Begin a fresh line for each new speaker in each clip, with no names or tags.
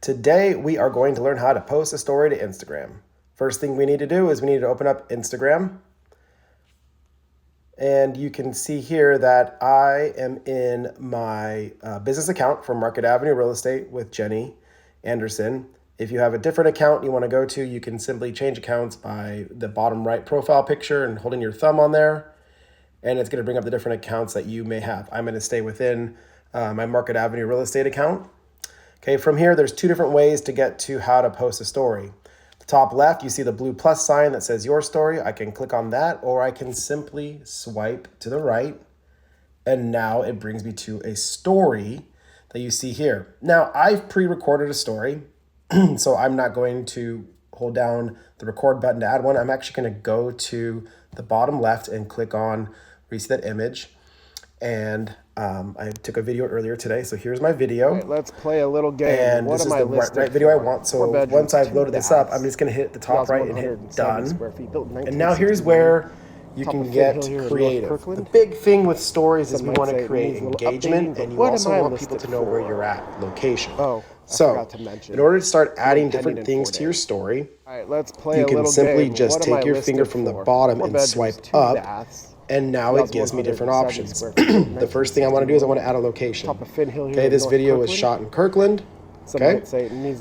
Today, we are going to learn how to post a story to Instagram. First thing we need to do is we need to open up Instagram. And you can see here that I am in my business account for Market Avenue Real Estate with Jenny Anderson. If you have a different account you want to go to, you can simply change accounts by the bottom right profile picture and holding your thumb on there. And it's going to bring up the different accounts that you may have. I'm going to stay within my Market Avenue Real Estate account. Okay, from here, there's two different ways to get to how to post a story. The top left, you see the blue plus sign that says your story. I can click on that, or I can simply swipe to the right. And now it brings me to a story that you see here. Now, I've pre-recorded a story, so I'm not going to hold down the record button to add one. I'm actually going to go to the bottom left and click on where you see that image. And I took a video earlier today, so here's my video.
Right, let's play a little game.
And this is the right video I want. So once I've loaded this up, I'm just going to hit the top right and hit done. And now here's where you can get creative. The big thing with stories is we want to create engagement, and you also want people to know where you're at, location. So in order to start adding different things to your story, you can simply just take your finger from the bottom and swipe up. And now it gives me different options. The first thing I want to do is I want to add a location. Okay, this video was shot in Kirkland. Okay,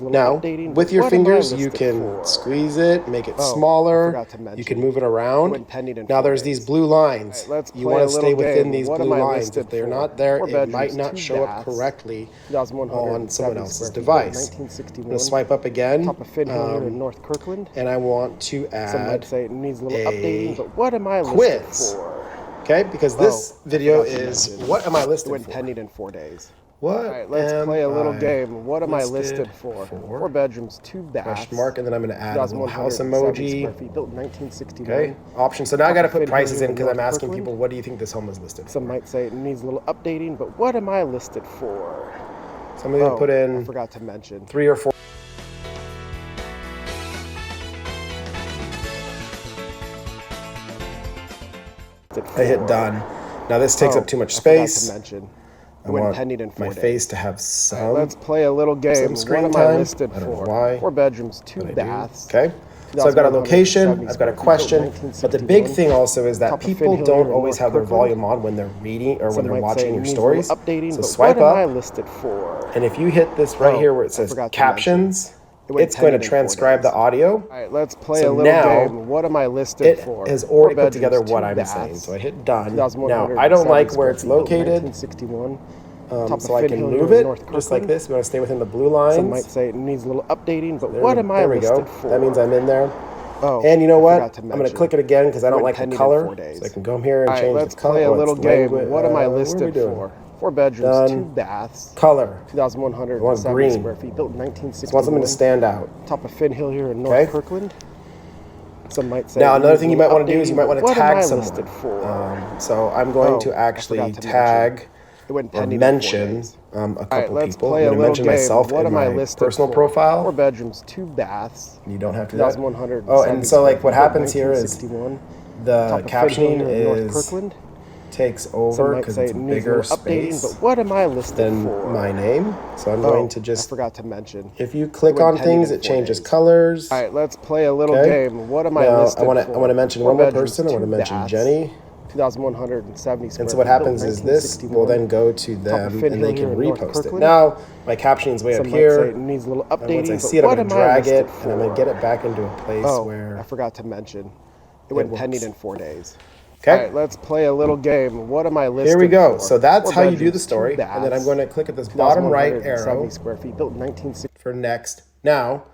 now with your fingers you can squeeze it, make it smaller, you can move it around. Now there's these blue lines. You want to stay within these blue lines. If they're not there, it might not show up correctly on someone else's device. I'm going to swipe up again, and I want to add a quiz. Okay, because this video is what am I listed for?
Pending in 4 days.
What?
Let's play a little game. What am I listed for? 4 bedrooms, 2 baths.
Question mark, and then I'm going to add a little house emoji.
Built 1961.
Okay. Option. So now I got to put prices in because I'm asking people, what do you think this home is listed for?
Some might say it needs a little updating, but what am I listed for?
So I'm going to put in.
I forgot to mention
3 or 4. I hit done. Now this takes up too much space. I want my face to have some.
Let's play a little game.
Some screen
what am I
time.
listed
I don't know
for?
why.
4 bedrooms, 2 baths.
Okay. So I've got a location, I've got a question, but the big thing also is that people don't always have their volume on when they're reading or when they're watching your stories. So swipe up, and if you hit this right here where it says captions, it's going to transcribe the audio.
All right, let's play a little game. What am I listed for?
It has already put together what I'm saying. So I hit done. Now, I don't like where it's located, so I can move it just like this. We want to stay within the blue lines.
Some might say it needs a little updating, but what am I listed for?
That means I'm in there. And you know what? I'm going to click it again because I don't like the color. So I can go here and change the color.
Let's play a little game. What am I listed for? 4 bedrooms, 2 baths.
Color.
2,170 square feet. Built in 1961.
I want something to stand out.
Top of Finn Hill here in North Kirkland. Some might say.
Now another thing you might want to do is you might want to tag someone. So I'm going to actually tag or mention a couple people. I'm going to mention myself in my personal profile.
4 bedrooms, 2 baths.
You don't have to do that. Oh, and so like what happens here is the captioning takes over because it's a bigger space
but what am I listed
than
for?
my name. So I'm going to just.
I forgot to mention.
If you click on things, it changes colors.
All right, let's play a little game. What am I listed for?
I want to mention one more person. I want to mention Jenny.
2,170 square
And so what happens is this will then go to them and they can repost it. Now my captioning is way up here.
It needs a little updating.
And once I see it, I'm going to drag it and I'm going to get it back into a place where.
I forgot to mention. It went pending in 4 days.
Okay.
All right, let's play a little game. What am I listed for?
Here we go. So that's how you do the story. And then I'm going to click at this bottom right arrow
square feet, built in 1960
for next. Now,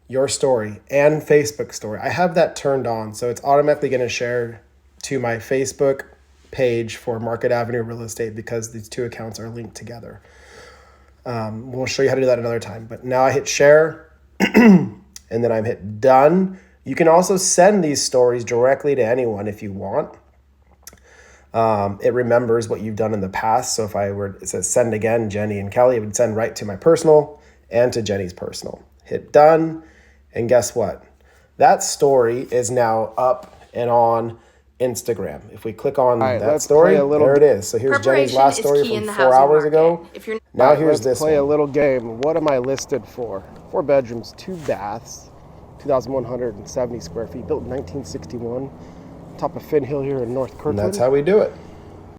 your story and Facebook story. I have that turned on, so it's automatically going to share to my Facebook page for Market Avenue Real Estate because these two accounts are linked together. We'll show you how to do that another time. But now I hit share, and then I hit done. You can also send these stories directly to anyone if you want. It remembers what you've done in the past. So if it says send again, Jenny and Kelly, it would send right to my personal and to Jenny's personal. Hit done, and guess what? That story is now up and on Instagram. If we click on
right,
that story, there it is. So here's Jenny's last story from 4 hours ago. Now here's this
play
one.
a little game. What am I listed for? 4 bedrooms, 2 baths, 2,170 square feet, built in 1961. Top of Finn Hill here in North Kirkland.
And that's how we do it.